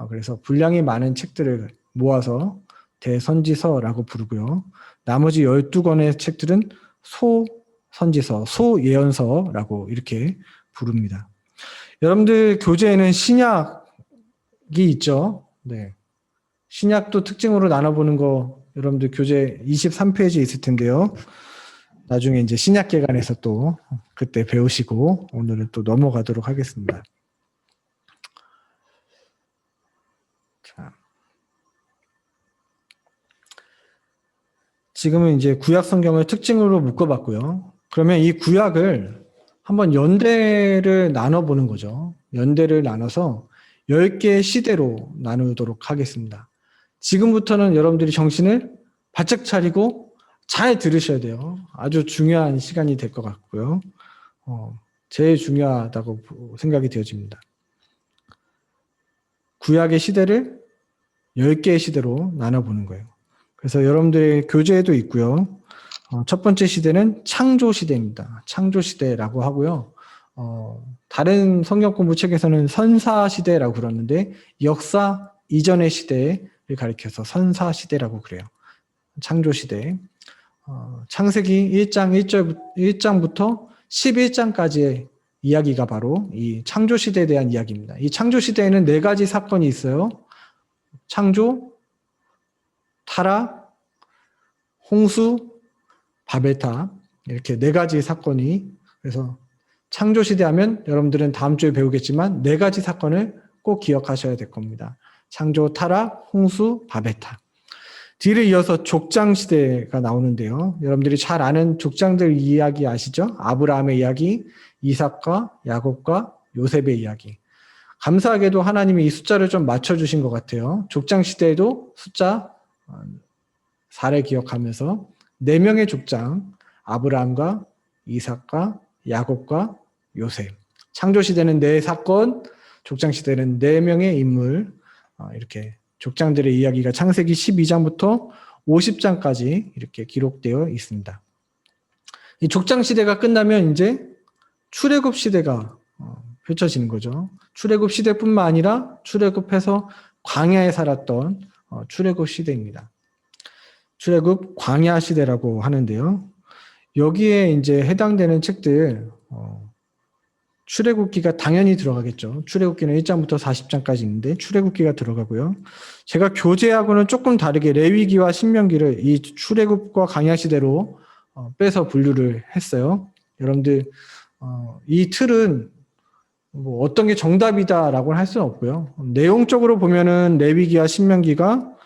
그래서 분량이 많은 책들을 모아서 대선지서라고 부르고요. 나머지 12권의 책들은 소선지서, 소예언서라고 이렇게 부릅니다. 여러분들 교재에는 신약이 있죠. 네. 신약도 특징으로 나눠보는 거 여러분들 교재 23페이지에 있을 텐데요. 나중에 이제 신약개관에서 또 그때 배우시고 오늘은 또 넘어가도록 하겠습니다. 자. 지금은 이제 구약 성경을 특징으로 묶어봤고요. 그러면 이 구약을 한번 연대를 나눠보는 거죠. 연대를 나눠서 10개의 시대로 나누도록 하겠습니다. 지금부터는 여러분들이 정신을 바짝 차리고 잘 들으셔야 돼요. 아주 중요한 시간이 될 것 같고요. 제일 중요하다고 생각이 되어집니다. 구약의 시대를 10개의 시대로 나눠보는 거예요. 그래서 여러분들의 교재에도 있고요. 첫 번째 시대는 창조 시대입니다. 창조 시대라고 하고요. 다른 성경 공부 책에서는 선사 시대라고 그러는데 역사 이전의 시대를 가리켜서 선사 시대라고 그래요. 창조 시대. 창세기 1장부터 11장까지의 이야기가 바로 이 창조 시대에 대한 이야기입니다. 이 창조 시대에는 4가지 사건이 있어요. 창조, 타락, 홍수, 바벨탑 이렇게 4가지 사건이 그래서 창조 시대 하면 여러분들은 다음 주에 배우겠지만 4가지 사건을 꼭 기억하셔야 될 겁니다. 창조, 타락, 홍수, 바벨탑. 뒤를 이어서 족장 시대가 나오는데요. 여러분들이 잘 아는 족장들 이야기 아시죠? 아브라함의 이야기, 이삭과 야곱과 요셉의 이야기. 감사하게도 하나님이 이 숫자를 좀 맞춰주신 것 같아요. 족장 시대에도 숫자 4를 기억하면서 4명의 족장, 아브라함과 이삭과 야곱과 요셉. 창조 시대는 4사건, 족장 시대는 4명의 인물, 이렇게 족장들의 이야기가 창세기 12장부터 50장까지 이렇게 기록되어 있습니다. 이 족장 시대가 끝나면 이제 출애굽 시대가 펼쳐지는 거죠. 출애굽 시대뿐만 아니라 출애굽해서 광야에 살았던 출애굽 시대입니다. 출애굽 광야 시대라고 하는데요. 여기에 이제 해당되는 책들 출애굽기가 당연히 들어가겠죠. 출애굽기는 1장부터 40장까지 있는데 출애굽기가 들어가고요. 제가 교재하고는 조금 다르게 레위기와 신명기를 이 출애굽과 광야 시대로 빼서 분류를 했어요. 여러분들 이 틀은 뭐 어떤 게 정답이다라고 할 수는 없고요. 내용적으로 보면은 레위기와 신명기가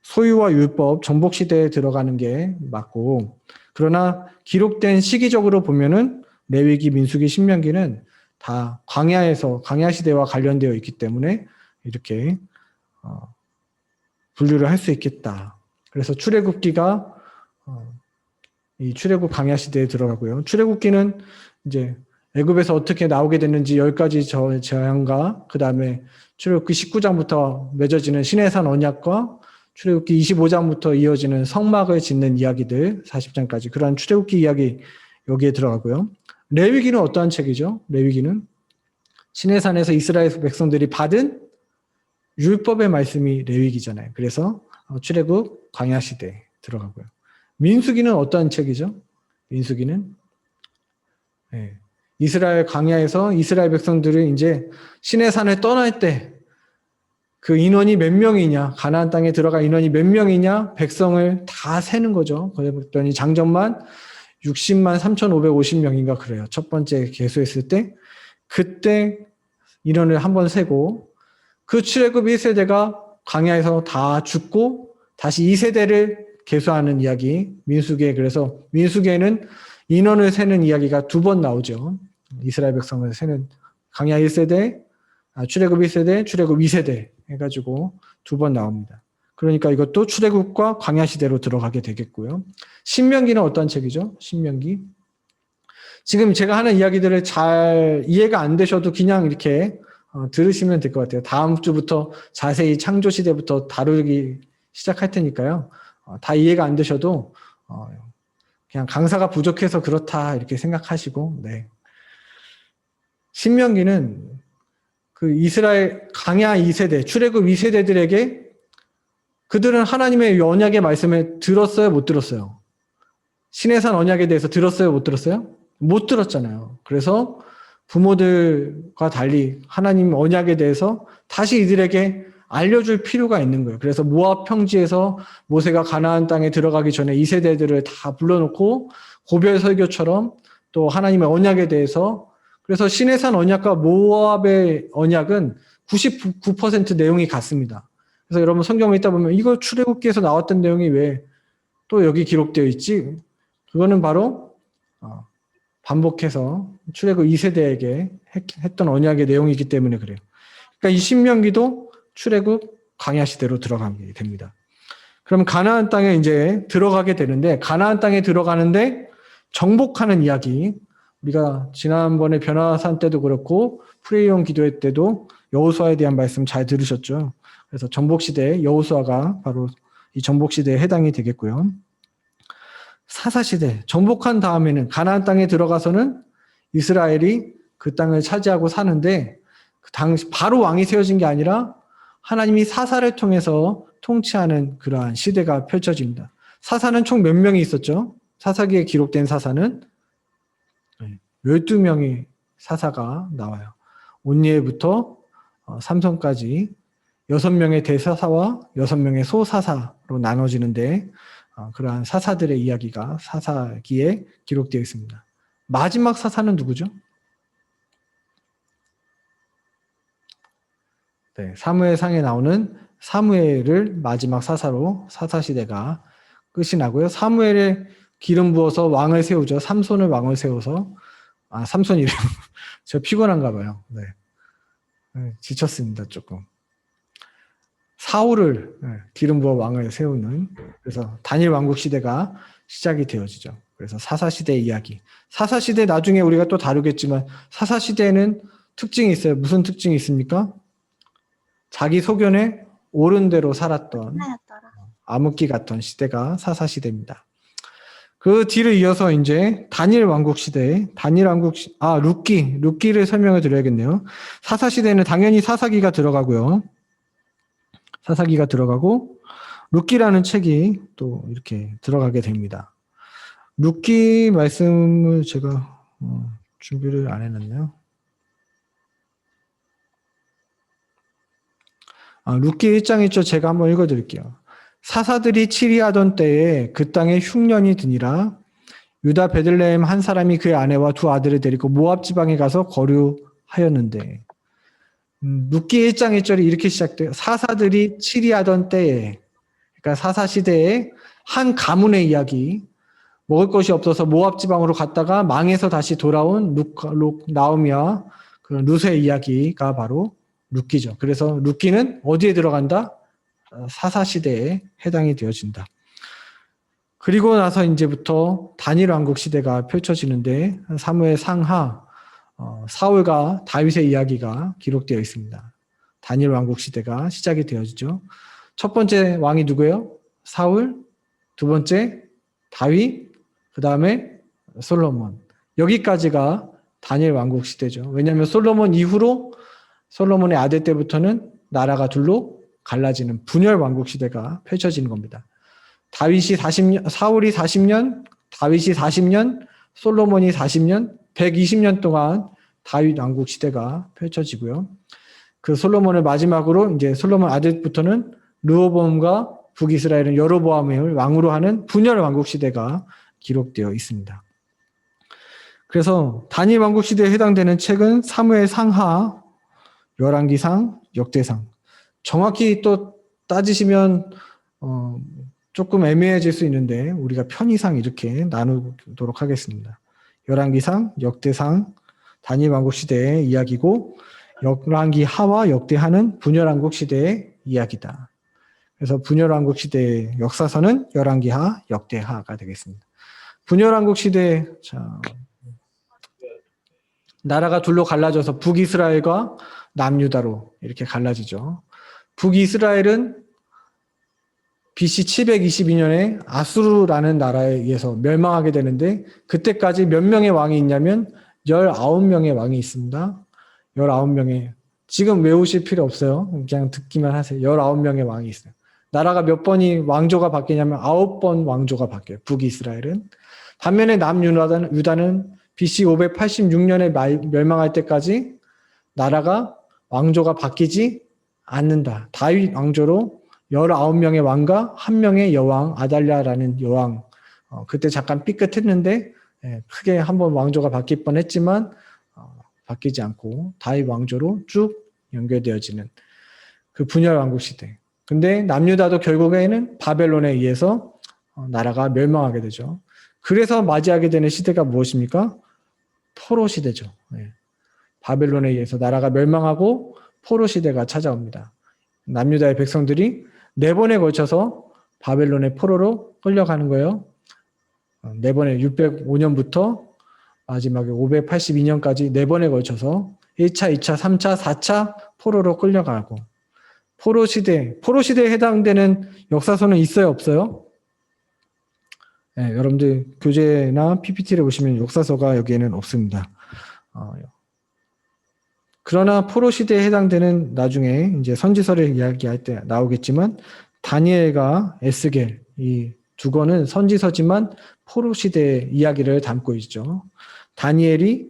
소유와 율법, 정복 시대에 들어가는 게 맞고, 그러나 기록된 시기적으로 보면은 레위기, 민수기, 신명기는 다 광야 시대와 관련되어 있기 때문에 이렇게 분류를 할 수 있겠다. 그래서 출애굽기가 이 출애굽 광야 시대에 들어가고요. 출애굽기는 이제 애굽에서 어떻게 나오게 됐는지 10가지 재앙과 그 다음에 출애굽기 19장부터 맺어지는 시내산 언약과 출애굽기 25장부터 이어지는 성막을 짓는 이야기들 40장까지 그러한 출애굽기 이야기 여기에 들어가고요. 레위기는 어떠한 책이죠? 레위기는 시내산에서 이스라엘 백성들이 받은 율법의 말씀이 레위기잖아요. 그래서 출애굽 광야 시대에 들어가고요. 민수기는 어떠한 책이죠? 민수기는 이스라엘 광야에서 이스라엘 백성들이 이제 시내산을 떠날 때 그 인원이 몇 명이냐, 가나안 땅에 들어갈 인원이 몇 명이냐, 백성을 다 세는 거죠. 그랬더니 장정만 60만 3,550명인가 그래요. 첫 번째 계수했을 때. 그때 인원을 한번 세고, 그 출애굽 1세대가 광야에서 다 죽고 다시 2세대를 계수하는 이야기, 민수기에. 그래서 민수기에는 인원을 세는 이야기가 두 번 나오죠. 이스라엘 백성을 세는 광야 1세대, 출애굽 1세대, 출애굽 2세대 해가지고 두 번 나옵니다. 그러니까 이것도 출애굽과 광야 시대로 들어가게 되겠고요. 신명기는 어떤 책이죠? 신명기. 지금 제가 하는 이야기들을 잘 이해가 안 되셔도 그냥 이렇게 들으시면 될 것 같아요. 다음 주부터 자세히 창조 시대부터 다루기 시작할 테니까요. 다 이해가 안 되셔도 그냥 강사가 부족해서 그렇다 이렇게 생각하시고, 네. 신명기는 그 이스라엘 광야 2세대, 출애굽 2세대들에게 그들은 하나님의 언약의 말씀을 들었어요, 못 들었어요? 시내산 언약에 대해서 들었어요, 못 들었어요? 못 들었잖아요. 그래서 부모들과 달리 하나님 언약에 대해서 다시 이들에게 알려줄 필요가 있는 거예요. 그래서 모압 평지에서 모세가 가나안 땅에 들어가기 전에 2세대들을 다 불러놓고 고별 설교처럼 또 하나님의 언약에 대해서, 그래서 시내산 언약과 모압의 언약은 99% 내용이 같습니다. 그래서 여러분 성경을 읽다 보면 이거 출애굽기에서 나왔던 내용이 왜 또 여기 기록되어 있지? 그거는 바로 반복해서 출애굽 2세대에게 했던 언약의 내용이기 때문에 그래요. 그러니까 이 신명기도 출애굽 광야 시대로 들어가게 됩니다. 그럼 가나안 땅에 이제 들어가게 되는데, 가나안 땅에 들어가는데 정복하는 이야기, 우리가 지난번에 변화산 때도 그렇고 프레이온 기도회 때도 여호수아에 대한 말씀 잘 들으셨죠? 그래서 정복시대 여호수아가 바로 이 정복시대에 해당이 되겠고요. 사사시대, 정복한 다음에는 가나안 땅에 들어가서는 이스라엘이 그 땅을 차지하고 사는데, 그 당시 바로 왕이 세워진 게 아니라 하나님이 사사를 통해서 통치하는 그러한 시대가 펼쳐집니다. 사사는 총 몇 명이 있었죠? 사사기에 기록된 사사는 12명의 사사가 나와요. 온니엘부터 삼손까지 6명의 대사사와 6명의 소사사로 나눠지는데, 그러한 사사들의 이야기가 사사기에 기록되어 있습니다. 마지막 사사는 누구죠? 네, 사무엘상에 나오는 사무엘을 마지막 사사로 사사시대가 끝이 나고요. 사무엘에 기름 부어서 왕을 세우죠. 삼손을 왕을 세워서, 삼손이래요. 저 피곤한가 봐요. 네. 지쳤습니다, 조금. 사울을 기름 부어 왕을 세우는, 그래서 단일 왕국 시대가 시작이 되어지죠. 그래서 사사시대 이야기. 사사시대 나중에 우리가 또 다루겠지만, 사사시대에는 특징이 있어요. 무슨 특징이 있습니까? 자기 소견에 옳은 대로 살았던 암흑기 같던 시대가 사사시대입니다. 그 뒤를 이어서 이제 단일 왕국 시대, 룻기를 설명을 드려야겠네요. 사사시대는 당연히 사사기가 들어가고요. 사사기가 들어가고, 룻기라는 책이 또 이렇게 들어가게 됩니다. 룻기 말씀을 제가 준비를 안 해놨네요. 룻기 1장 1절 제가 한번 읽어드릴게요. 사사들이 치리하던 때에 그 땅에 흉년이 드니라. 유다 베들레헴 한 사람이 그의 아내와 두 아들을 데리고 모압 지방에 가서 거류하였는데, 룻기 1장 1절이 이렇게 시작돼요. 사사들이 치리하던 때에, 그러니까 사사시대에 한 가문의 이야기, 먹을 것이 없어서 모압 지방으로 갔다가 망해서 다시 돌아온 나오미와 룻의 이야기가 바로 룻기죠. 그래서 룻기는 어디에 들어간다? 사사시대에 해당이 되어진다. 그리고 나서 이제부터 단일 왕국 시대가 펼쳐지는데, 사무엘 상하, 사울과 다윗의 이야기가 기록되어 있습니다. 단일 왕국 시대가 시작이 되어지죠. 첫 번째 왕이 누구예요? 사울, 두 번째 다윗, 그 다음에 솔로몬. 여기까지가 단일 왕국 시대죠. 왜냐하면 솔로몬 이후로, 솔로몬의 아들 때부터는 나라가 둘로 갈라지는 분열 왕국 시대가 펼쳐지는 겁니다. 사울이 40년, 다윗이 40년, 솔로몬이 40년, 120년 동안 다윗 왕국 시대가 펼쳐지고요. 그 솔로몬을 마지막으로 이제 솔로몬 아들부터는 르호보암과 북이스라엘은 여로보암을 왕으로 하는 분열 왕국 시대가 기록되어 있습니다. 그래서 단일 왕국 시대에 해당되는 책은 사무엘 상하, 열왕기상, 역대상. 정확히 또 따지시면 조금 애매해질 수 있는데 우리가 편의상 이렇게 나누도록 하겠습니다. 열왕기상, 역대상, 단일 왕국 시대의 이야기고 열왕기하와 역대하는 분열 왕국 시대의 이야기다. 그래서 분열 왕국 시대의 역사서는 열왕기하, 역대하가 되겠습니다. 분열 왕국 시대 나라가 둘로 갈라져서 북이스라엘과 남유다로 이렇게 갈라지죠. 북이스라엘은 BC 722년에 아수르라는 나라에 의해서 멸망하게 되는데 그때까지 몇 명의 왕이 있냐면 19명의 왕이 있습니다. 19명의 지금 외우실 필요 없어요. 그냥 듣기만 하세요. 19명의 왕이 있어요. 나라가 몇 번이 왕조가 바뀌냐면 9번 왕조가 바뀌어요. 북이스라엘은. 반면에 남유다는 BC 586년에 멸망할 때까지 나라가 왕조가 바뀌지 않는다. 다윗 왕조로 19명의 왕과 1명의 여왕 아달랴라는 여왕 그때 잠깐 삐끗했는데 크게 한번 왕조가 바뀔 뻔했지만 바뀌지 않고 다윗 왕조로 쭉 연결되어지는 그 분열 왕국 시대. 근데 남유다도 결국에는 바벨론에 의해서 나라가 멸망하게 되죠. 그래서 맞이하게 되는 시대가 무엇입니까? 포로 시대죠. 바벨론에 의해서 나라가 멸망하고 포로 시대가 찾아옵니다. 남유다의 백성들이 4번에 걸쳐서 바벨론의 포로로 끌려가는 거예요. 4번에 605년부터 마지막에 582년까지 4번에 걸쳐서 1차, 2차, 3차, 4차 포로로 끌려가고 포로 시대에 해당되는 역사서는 있어요, 없어요? 네, 여러분들 교재나 PPT를 보시면 역사서가 여기에는 없습니다. 그러나 포로 시대에 해당되는 나중에 이제 선지서를 이야기할 때 나오겠지만 다니엘과 에스겔 이 두 권은 선지서지만 포로 시대의 이야기를 담고 있죠. 다니엘이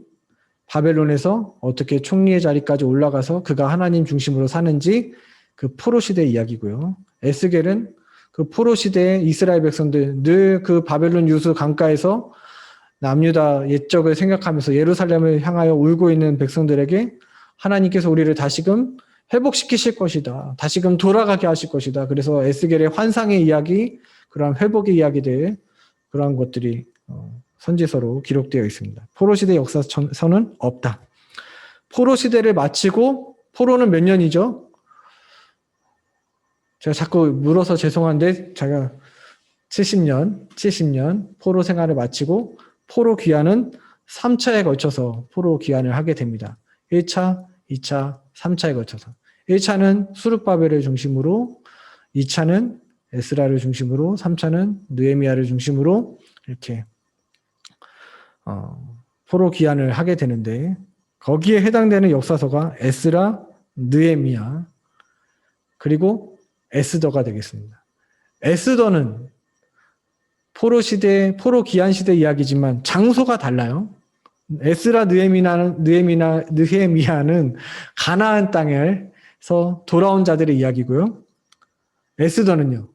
바벨론에서 어떻게 총리의 자리까지 올라가서 그가 하나님 중심으로 사는지 그 포로 시대의 이야기고요. 에스겔은 그 포로 시대의 이스라엘 백성들 늘 그 바벨론 유수 강가에서 남유다 옛적을 생각하면서 예루살렘을 향하여 울고 있는 백성들에게 하나님께서 우리를 다시금 회복시키실 것이다. 다시금 돌아가게 하실 것이다. 그래서 에스겔의 환상의 이야기, 그러한 회복의 이야기들, 그러한 것들이 선지서로 기록되어 있습니다. 포로 시대 역사서는 없다. 포로 시대를 마치고 포로는 몇 년이죠? 제가 자꾸 물어서 죄송한데 제가 70년 포로 생활을 마치고 포로 귀환은 3차에 걸쳐서 포로 귀환을 하게 됩니다. 1차, 2차, 3차에 걸쳐서 1차는 수룹바벨을 중심으로 2차는 에스라를 중심으로 3차는 느헤미야를 중심으로 이렇게 포로 귀환을 하게 되는데 거기에 해당되는 역사서가 에스라, 느헤미야 그리고 에스더가 되겠습니다. 에스더는 포로 시대, 포로 귀환 시대 이야기지만 장소가 달라요. 에스라, 느헤미야는 가나안 땅에서 돌아온 자들의 이야기고요. 에스더는요.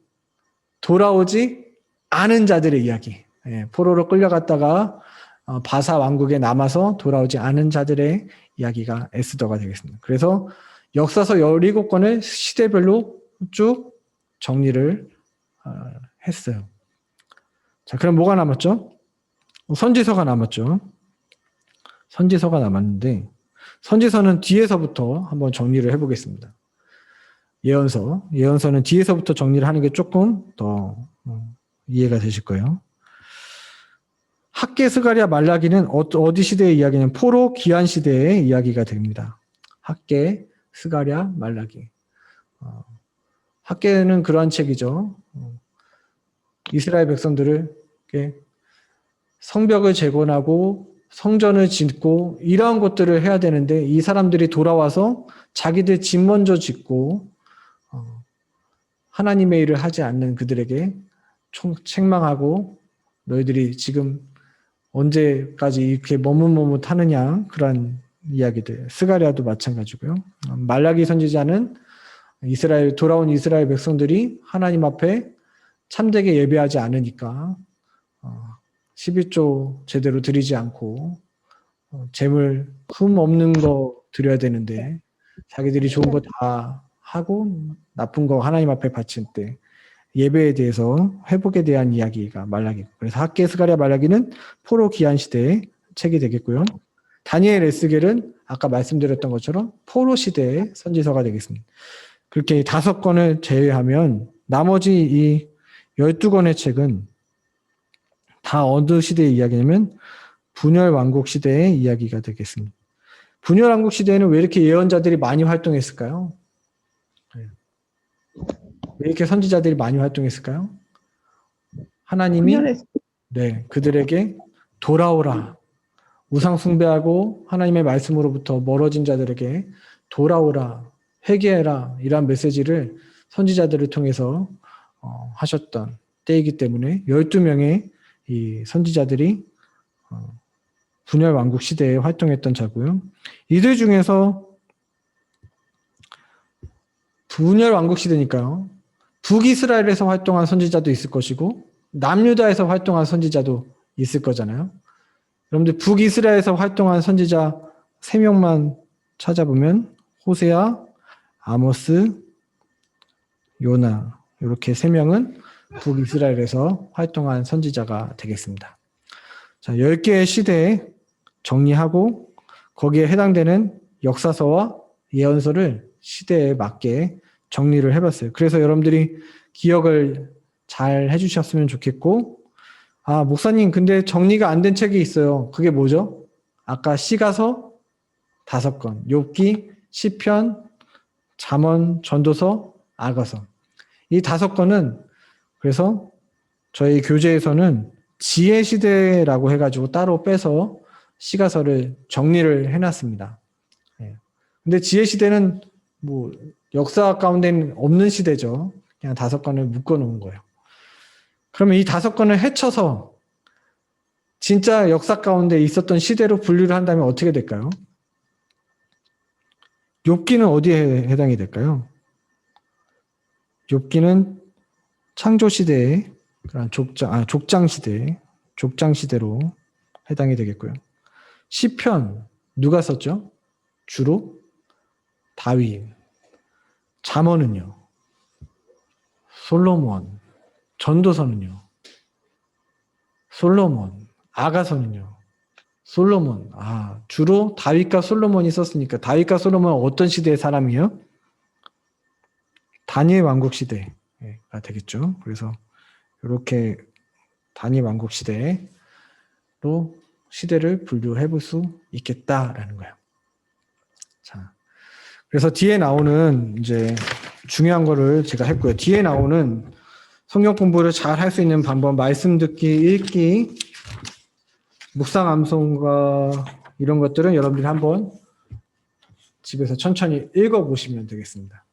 돌아오지 않은 자들의 이야기. 포로로 끌려갔다가 바사 왕국에 남아서 돌아오지 않은 자들의 이야기가 에스더가 되겠습니다. 그래서 역사서 17권을 시대별로 쭉 정리를 했어요. 자, 그럼 뭐가 남았죠? 선지서가 남았죠. 선지서가 남았는데 선지서는 뒤에서부터 한번 정리를 해보겠습니다. 예언서는 뒤에서부터 정리를 하는 게 조금 더 이해가 되실 거예요. 학계, 스가랴, 말라기는 어디 시대의 이야기는 포로 귀환 시대의 이야기가 됩니다. 학계, 스가랴, 말라기. 학계는 그러한 책이죠. 이스라엘 백성들을 성벽을 재건하고 성전을 짓고 이러한 것들을 해야 되는데 이 사람들이 돌아와서 자기들 집 먼저 짓고 하나님의 일을 하지 않는 그들에게 책망하고 너희들이 지금 언제까지 이렇게 머뭇머뭇하느냐 그런 이야기들. 스가랴도 마찬가지고요. 말라기 선지자는 돌아온 이스라엘 백성들이 하나님 앞에 참되게 예배하지 않으니까 11조 제대로 드리지 않고 재물 흠 없는 거 드려야 되는데 자기들이 좋은 거 다 하고 나쁜 거 하나님 앞에 바칠 때 예배에 대해서 회복에 대한 이야기가 말라기고, 그래서 학개 스가랴 말라기는 포로 기한 시대의 책이 되겠고요. 다니엘 에스겔은 아까 말씀드렸던 것처럼 포로 시대의 선지서가 되겠습니다. 그렇게 5권을 제외하면 나머지 이 12권의 책은 다 어느 시대의 이야기냐면 분열 왕국 시대의 이야기가 되겠습니다. 분열 왕국 시대에는 왜 이렇게 예언자들이 많이 활동했을까요? 왜 이렇게 선지자들이 많이 활동했을까요? 하나님이 그들에게 돌아오라, 우상 숭배하고 하나님의 말씀으로부터 멀어진 자들에게 돌아오라, 회개해라, 이러한 메시지를 선지자들을 통해서 하셨던 때이기 때문에 12명의 이 선지자들이 분열 왕국 시대에 활동했던 자고요. 이들 중에서 분열 왕국 시대니까요. 북이스라엘에서 활동한 선지자도 있을 것이고 남유다에서 활동한 선지자도 있을 거잖아요. 여러분들 북이스라엘에서 활동한 선지자 3명만 찾아보면 호세아, 아모스, 요나, 이렇게 3명은 북이스라엘에서 활동한 선지자가 되겠습니다. 자, 10개의 시대에 정리하고 거기에 해당되는 역사서와 예언서를 시대에 맞게 정리를 해봤어요. 그래서 여러분들이 기억을 잘 해주셨으면 좋겠고, 목사님, 근데 정리가 안 된 책이 있어요. 그게 뭐죠? 아까 시가서 5권, 욥기, 시편, 잠언, 전도서, 아가서. 이 5권은 그래서 저희 교재에서는 지혜 시대라고 해가지고 따로 빼서 시가서를 정리를 해놨습니다. 근데 지혜 시대는 뭐 역사 가운데는 없는 시대죠. 그냥 5권을 묶어놓은 거예요. 그러면 이 5권을 헤쳐서 진짜 역사 가운데 있었던 시대로 분류를 한다면 어떻게 될까요? 욥기는 어디에 해당이 될까요? 욥기는 창조 시대의 족장 시대로 해당이 되겠고요. 시편 누가 썼죠? 주로 다윗. 잠언은요? 솔로몬. 전도서는요? 솔로몬. 아가서는요? 솔로몬. 주로 다윗과 솔로몬이 썼으니까 다윗과 솔로몬은 어떤 시대의 사람이에요? 다니엘 왕국 시대가 되겠죠. 그래서 이렇게 다니엘 왕국 시대로 시대를 분류해 볼 수 있겠다라는 거예요. 자, 그래서 뒤에 나오는 이제 중요한 거를 제가 했고요. 뒤에 나오는 성경 공부를 잘 할 수 있는 방법, 말씀 듣기, 읽기, 묵상 암송과 이런 것들은 여러분들이 한번 집에서 천천히 읽어보시면 되겠습니다.